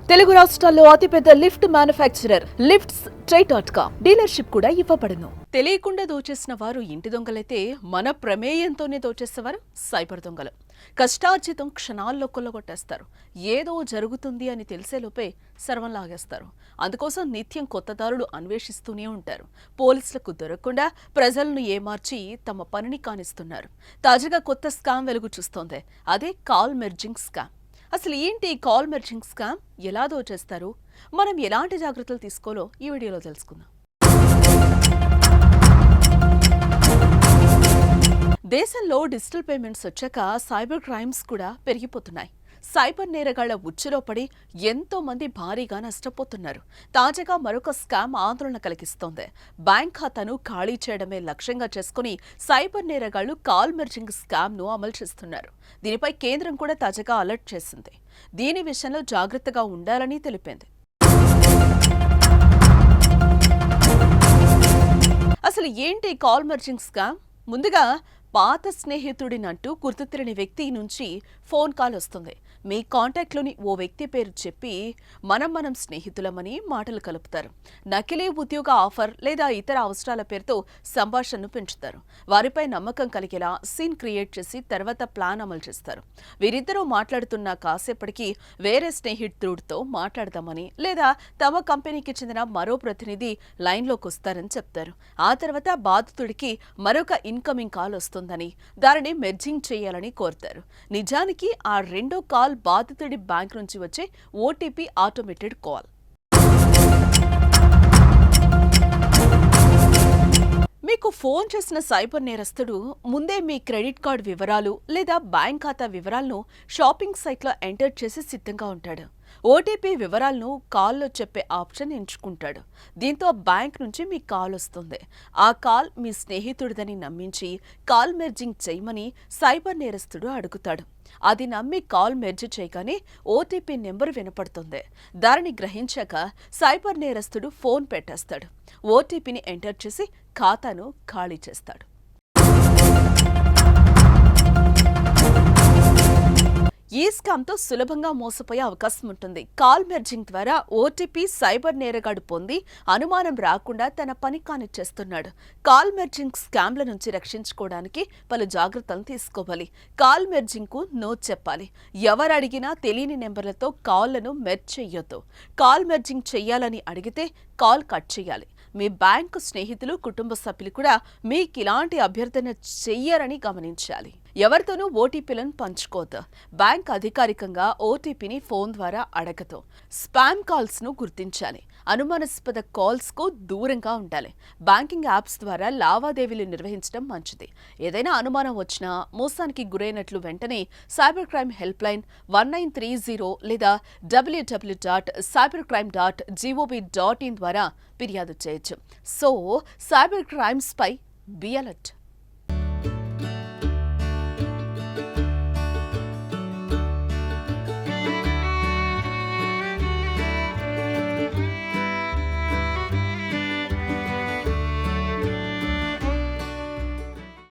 తెలుగు రాష్ట్రాల్లో అతిపెద్ద lift manufacturer lifts ట్రై.com dealership కూడా ఇవ్వబడును. తెలియకుండా దోచేసిన వారు ఇంటి దొంగలైతే మన ప్రమేయంతోనే దోచేసేవారు సైబర్ దొంగలు. కష్టార్జితం క్షణాల్లో కొల్లగొట్టేస్తారు. ఏదో జరుగుతుంది అని తెలిసేలోపే సర్వం లాగేస్తారు. అందుకోసం నిత్యం కొత్త దారులు అన్వేషిస్తూనే ఉంటారు. పోలీసులకు దొరకకుండా ప్రజలను ఏమార్చి తమ పనిని కానిస్తున్నారు. తాజాగా కొత్త స్కామ్ వెలుగు చూస్తోంది. అదే కాల్ మెర్జింగ్ స్కామ్. అసలు ఏంటి కాల్ మెర్జింగ్ స్కామ్, ఎలా దోచేస్తారు, మనం ఎలాంటి జాగ్రత్తలు తీసుకోవాలో ఈ వీడియోలో తెలుసుకుందాం. దేశంలో డిజిటల్ పేమెంట్స్ వచ్చాక సైబర్ క్రైమ్స్ కూడా పెరిగిపోతున్నాయి. సైబర్ నేరగాళ్ల ఉచ్చులో పడి ఎంతో మంది భారీగా నష్టపోతున్నారు. తాజాగా మరొక స్కామ్ ఆందోళన కలిగిస్తోంది. బ్యాంక్ ఖాతాను ఖాళీ చేయడమే లక్ష్యంగా చేసుకుని సైబర్ నేరగాళ్లు కాల్ మెర్జింగ్ స్కామ్ ను అమలు చేస్తున్నారు. దీనిపై కేంద్రం కూడా తాజాగా అలర్ట్ చేసింది. దీని విషయంలో జాగ్రత్తగా ఉండాలని తెలిపింది. అసలు ఏంటి కాల్ మెర్జింగ్ స్కామ్? ముందుగా పాత స్నేహితుడినంటూ గుర్తు తెలియని వ్యక్తి నుంచి ఫోన్ కాల్ వస్తుంది. మీ కాంటాక్ట్లోని ఓ వ్యక్తి పేరు చెప్పి మనం స్నేహితులమని మాటలు కలుపుతారు. నకిలీ ఉద్యోగ ఆఫర్ లేదా ఇతర అవసరాల పేరుతో సంభాషణను పెంచుతారు. వారిపై నమ్మకం కలిగేలా సీన్ క్రియేట్ చేసి తర్వాత ప్లాన్ అమలు చేస్తారు. వీరిద్దరూ మాట్లాడుతున్న కాసేపటికి వేరే స్నేహితుడితో మాట్లాడదామని లేదా తమ కంపెనీకి చెందిన మరో ప్రతినిధి లైన్లోకి వస్తారని చెప్తారు. ఆ తర్వాత బాధితుడికి మరొక ఇన్కమింగ్ కాల్ వస్తుందని, దానిని మెర్జింగ్ చేయాలని కోరుతారు. నిజానికి ఆ రెండో కాల్ బాధితుడి బ్యాంక్ నుంచి వచ్చే ఓటీపీ ఆటోమేటెడ్ కాల్. మీకు ఫోన్ చేసిన సైబర్ నేరస్తుడు ముందే మీ క్రెడిట్ కార్డు వివరాలు లేదా బ్యాంక్ ఖాతా వివరాలను షాపింగ్ సైట్లో ఎంటర్ చేసి సిద్ధంగా ఉంటాడు. ఓటీపీ వివరాలను కాల్లో చెప్పే ఆప్షన్ ఎంచుకుంటాడు. దీంతో బ్యాంక్ నుంచి మీ కాల్ వస్తుంది. ఆ కాల్ మీ స్నేహితుడిదని నమ్మించి కాల్ మెర్జింగ్ చేయమని సైబర్ నేరస్తుడు అడుగుతాడు. అది నమ్మి కాల్ మెర్జ్ చేయగానే ఓటీపీ నెంబర్ వినపడుతుంది. దానిని గ్రహించాక సైబర్ నేరస్తుడు ఫోన్ పెట్టేస్తాడు. ఓటీపీని ఎంటర్ చేసి ఖాతాను ఖాళీ చేస్తాడు. ఈ స్కామ్తో సులభంగా మోసపోయే అవకాశం ఉంటుంది. కాల్ మెర్జింగ్ ద్వారా ఓటీపీ సైబర్ నేరగాడు పొంది అనుమానం రాకుండా తన పని కానిచ్చేస్తున్నాడు. కాల్ మెర్జింగ్ స్కామ్ల నుంచి రక్షించుకోవడానికి పలు జాగ్రత్తలు తీసుకోవాలి. కాల్ మెర్జింగ్ కు నో చెప్పాలి. ఎవరు అడిగినా తెలియని నెంబర్లతో కాల్లను మెర్జ్ చెయ్యొద్దు. కాల్ మెర్జింగ్ చెయ్యాలని అడిగితే కాల్ కట్ చేయాలి. మీ బ్యాంకు స్నేహితులు, కుటుంబ సభ్యులు కూడా మీకు ఇలాంటి అభ్యర్థన చెయ్యరని గమనించాలి. ఎవరితోనూ ఓటీపీలను పంచుకోవద్దు. బ్యాంక్ అధికారికంగా ఓటీపీని ఫోన్ ద్వారా అడగదు. స్పామ్ కాల్స్ ను గుర్తించాలి. అనుమానాస్పద కాల్స్ కు దూరంగా ఉండాలి. బ్యాంకింగ్ యాప్స్ ద్వారా లావాదేవీలు నిర్వహించడం మంచిది. ఏదైనా అనుమానం వచ్చినా, మోసానికి గురైనట్లు వెంటనే సైబర్ క్రైమ్ హెల్ప్ లైన్ 1930 లేదా www.cybercrime.gov.in ద్వారా ఫిర్యాదు చేయొచ్చు. సో సైబర్ క్రైమ్స్ పై బి అలర్ట్.